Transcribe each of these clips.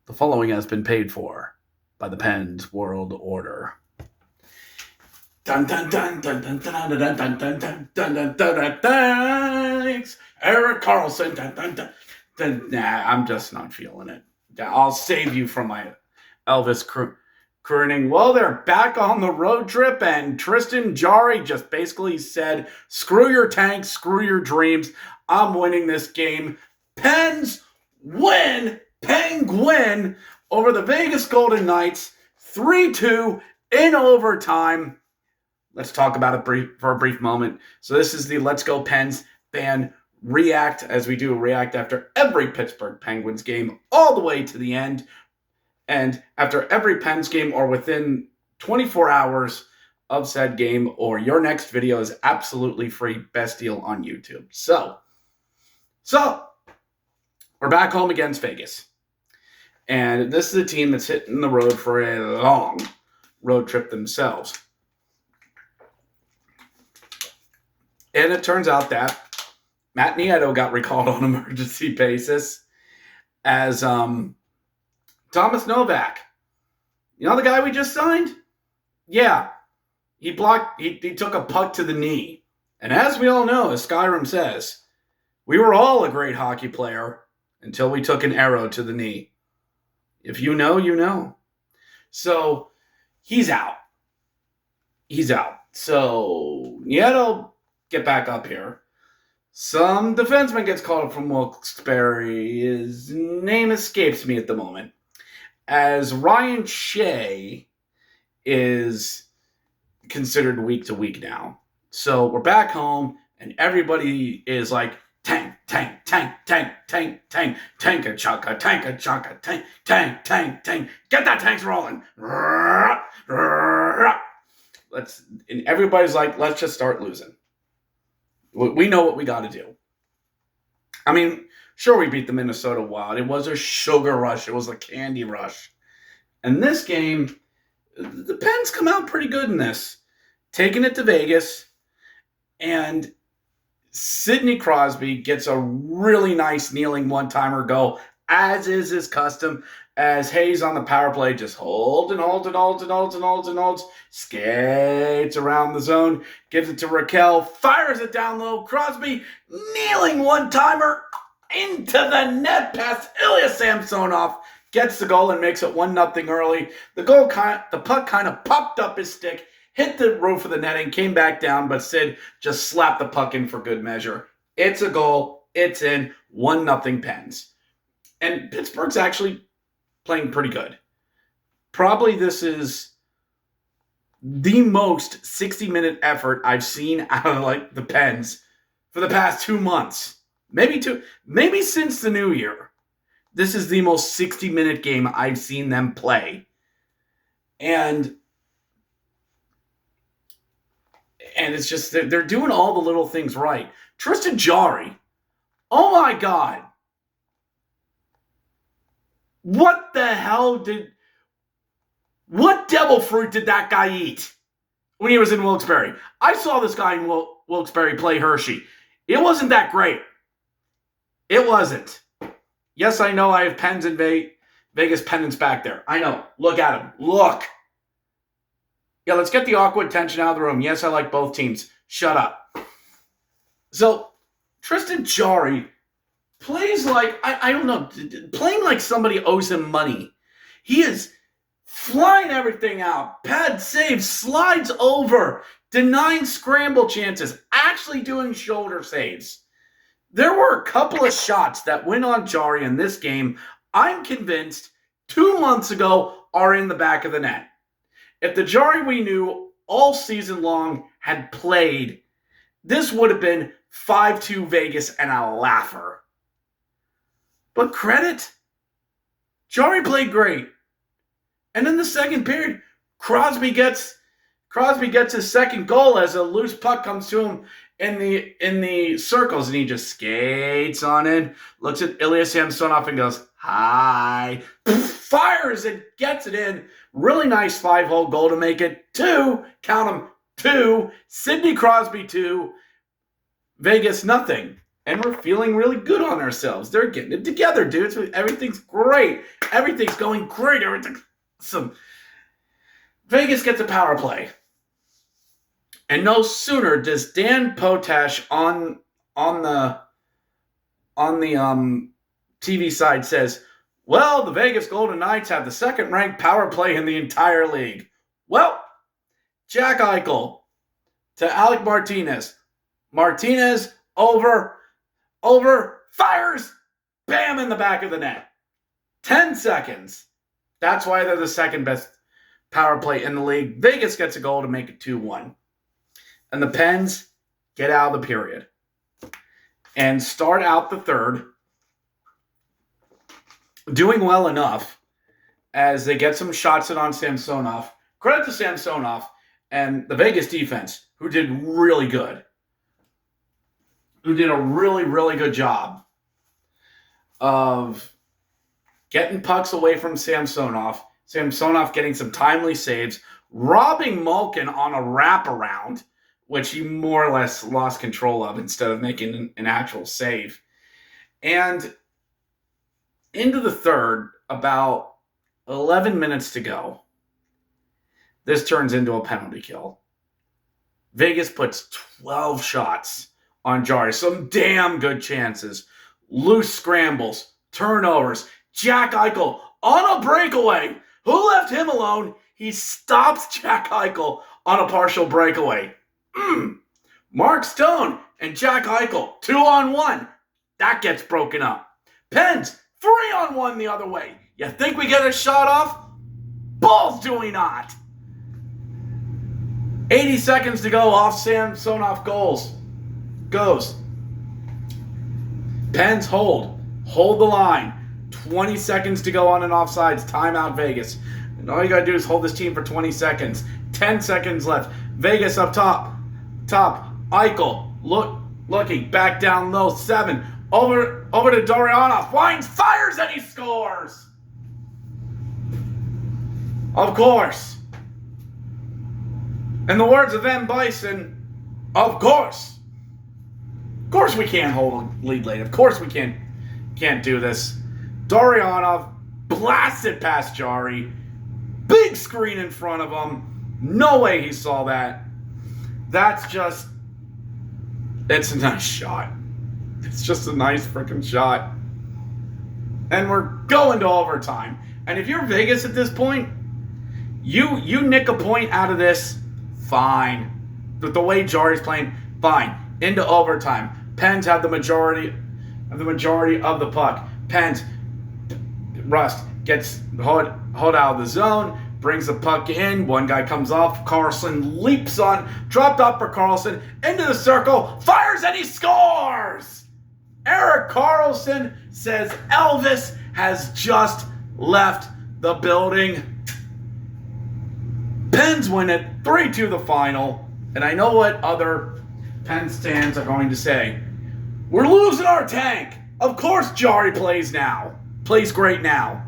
The following has been paid for by the Pens World Order. Dun dun dun dun dun dun dun dun dun dun dun dun dun. Thanks, Eric Carlson. Dun dun dun dun. Nah, I'm just not feeling it. I'll save you from my Elvis crooning. Well, they're back on the road trip, and Tristan Jarry just basically said, "Screw your tanks, screw your dreams. I'm winning this game." Pens win. Penguin over the Vegas Golden Knights, 3-2 in overtime. Let's talk about it for a brief moment. So this is the Let's Go Pens fan react, as we do a react after every Pittsburgh Penguins game, all the way to the end. And after every Pens game or within 24 hours of said game, or your next video is absolutely free. Best deal on YouTube. So we're back home against Vegas. And this is a team that's hitting the road for a long road trip themselves. And it turns out that Matt Nieto got recalled on an emergency basis as Thomas Novak. You know the guy we just signed? Yeah. He took a puck to the knee. And as we all know, as Skyrim says, we were all a great hockey player until we took an arrow to the knee. If you know, you know. So he's out. So Nieto, get back up here. Some defenseman gets called up from Wilkes-Barre. His name escapes me at the moment. As Ryan Shea is considered week to week now. So we're back home, and everybody is like, tank, tank, tank, tank, tank, tank, tank-a-chunka, tank-a-chunka, tank, tank, tank, tank. Get that tanks rolling. And everybody's like, let's just start losing. We know what we got to do. I mean, sure, we beat the Minnesota Wild. It was a sugar rush. It was a candy rush. And this game, the Pens come out pretty good in this. Taking it to Vegas, and Sidney Crosby gets a really nice kneeling one-timer go, as is his custom, as Hayes on the power play just holds, skates around the zone, gives it to Raquel, fires it down low. Crosby, kneeling one-timer into the net past Ilya Samsonov, gets the goal and makes it 1-0 early. The puck kind of popped up his stick, hit the roof of the netting, came back down, but Sid just slapped the puck in for good measure. It's a goal. It's in. 1-0 Pens. And Pittsburgh's actually playing pretty good. Probably this is the most 60-minute effort I've seen out of the Pens for the past 2 months. Maybe since the new year. This is the most 60-minute game I've seen them play. And it's just, they're doing all the little things right. Tristan Jarry, oh my God. What devil fruit did that guy eat when he was in Wilkes-Barre? I saw this guy in Wilkes-Barre play Hershey. It wasn't that great. It wasn't. Yes, I know I have Pens in Vegas pennants back there. I know. Look at him. Look. Yeah, let's get the awkward tension out of the room. Yes, I like both teams. Shut up. So, Tristan Jarry plays like, I don't know, playing like somebody owes him money. He is flying everything out. Pad saves, slides over, denying scramble chances, actually doing shoulder saves. There were a couple of shots that went on Jarry in this game, I'm convinced, 2 months ago are in the back of the net. If the Jarry we knew all season long had played, this would have been 5-2 Vegas and a laugher. But credit, Jarry played great. And in the second period, Crosby gets his second goal as a loose puck comes to him in the circles, and he just skates on in, looks at Ilya Samsonov and goes, hi, fires it, gets it in. Really nice 5-hole goal to make it 2, count them, 2, Sidney Crosby 2, Vegas nothing. and we're feeling really good on ourselves. They're getting it together, dudes. Everything's great. Everything's going great. Everything's awesome. Vegas gets a power play. And no sooner does Dan Potash on the TV side says, well, the Vegas Golden Knights have the second-ranked power play in the entire league. Well, Jack Eichel to Alec Martinez. Martinez over, fires, bam, in the back of the net. 10 seconds. That's why they're the second best power play in the league. Vegas gets a goal to make it 2-1. And the Pens get out of the period and start out the third doing well enough as they get some shots in on Samsonov. Credit to Samsonov and the Vegas defense, who did really good. Who did a really, really good job of getting pucks away from Samsonov. Samsonov getting some timely saves, robbing Malkin on a wraparound, which he more or less lost control of instead of making an actual save. And into the third, about 11 minutes to go, this turns into a penalty kill. Vegas puts 12 shots on Jarry. Some damn good chances. Loose scrambles, turnovers. Jack Eichel on a breakaway. Who left him alone? He stops Jack Eichel on a partial breakaway. Mark Stone and Jack Eichel, 2-on-1. That gets broken up. Pens, 3-on-1 the other way. You think we get a shot off? Balls do we not. 80 seconds to go off Samsonov goes. Pens hold the line. 20 seconds to go on an offsides. Timeout Vegas. And all you got to do is hold this team for 20 seconds. 10 seconds left. Vegas up top. Eichel looking back down low. 7 over to Dorianov. Winds, fires, and he scores. Of course. In the words of M. Bison, of course. Of course we can't hold a lead late. Of course we can't do this. Dorianov blasted past Jarry. Big screen in front of him. No way he saw that. It's a nice shot. It's just a nice freaking shot. And we're going to overtime. And if you're Vegas at this point, you nick a point out of this, fine. But the way Jarry's playing, fine. Into overtime. Pens have the majority of the puck. Pens, Rust gets hold out of the zone, brings the puck in. One guy comes off. Carlson leaps on. Dropped up for Carlson. Into the circle. Fires and he scores! Erik Karlsson says Elvis has just left the building. Pens win it 3-2 the final. And I know what other Pens fans are going to say. We're losing our tank. Of course Jarry plays now. Plays great now.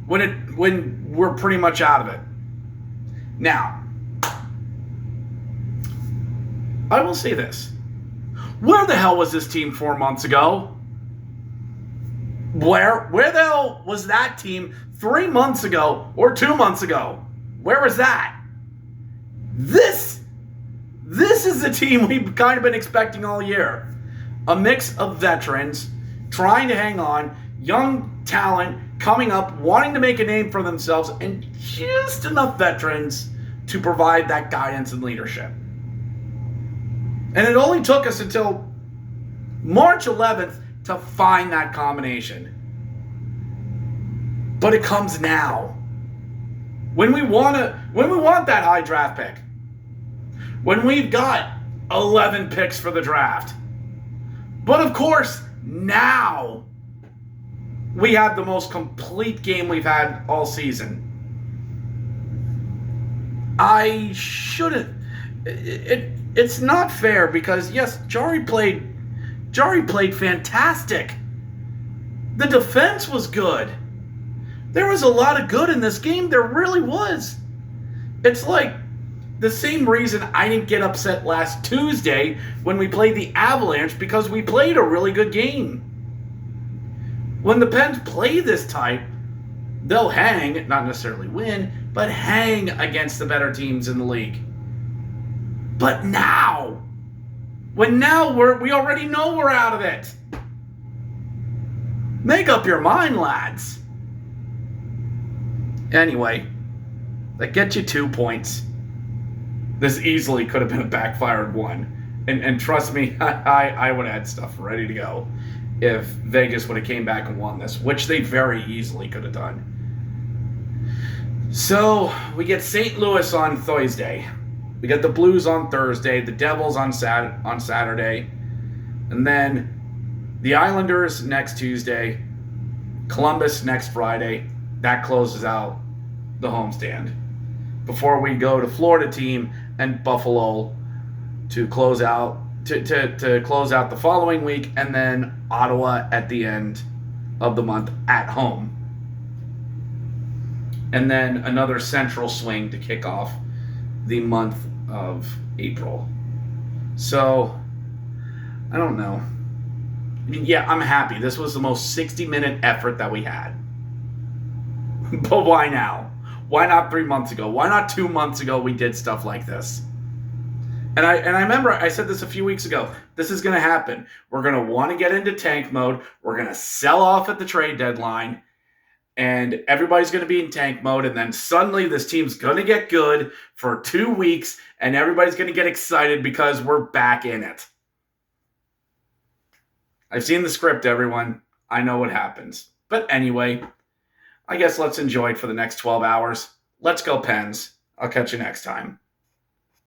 When we're pretty much out of it. Now, I will say this. Where the hell was this team 4 months ago? Where the hell was that team 3 months ago or 2 months ago? Where was that? This is the team we've kind of been expecting all year. A mix of veterans trying to hang on, young talent coming up, wanting to make a name for themselves, and just enough veterans to provide that guidance and leadership. And it only took us until March 11th to find that combination. But it comes now. When we want that high draft pick. When we've got 11 picks for the draft. But of course, now we have the most complete game we've had all season. It's not fair because, yes, Jarry played fantastic. The defense was good. There was a lot of good in this game. There really was. It's like the same reason I didn't get upset last Tuesday when we played the Avalanche, because we played a really good game. When the Pens play this type, they'll hang, not necessarily win, but hang against the better teams in the league. But now, we already know we're out of it. Make up your mind, lads. Anyway, that gets you 2 points. This easily could have been a backfired one. And trust me, I would have had stuff ready to go if Vegas would have came back and won this, which they very easily could have done. So, we get St. Louis on Thursday. We get the Blues on Thursday, the Devils on Saturday, and then the Islanders next Tuesday, Columbus next Friday. That closes out the homestand. Before we go to Florida team and Buffalo to close out to close out the following week, and then Ottawa at the end of the month at home. And then another central swing to kick off the month of April. So, I don't know. I mean, yeah, I'm happy. This was the most 60-minute effort that we had. But why now? Why not 3 months ago? Why not 2 months ago we did stuff like this? And I remember I said this a few weeks ago. This is going to happen. We're going to want to get into tank mode. We're going to sell off at the trade deadline. And everybody's going to be in tank mode. And then suddenly this team's going to get good for 2 weeks. And everybody's going to get excited because we're back in it. I've seen the script, everyone. I know what happens. But anyway, I guess let's enjoy it for the next 12 hours. Let's go, Pens. I'll catch you next time.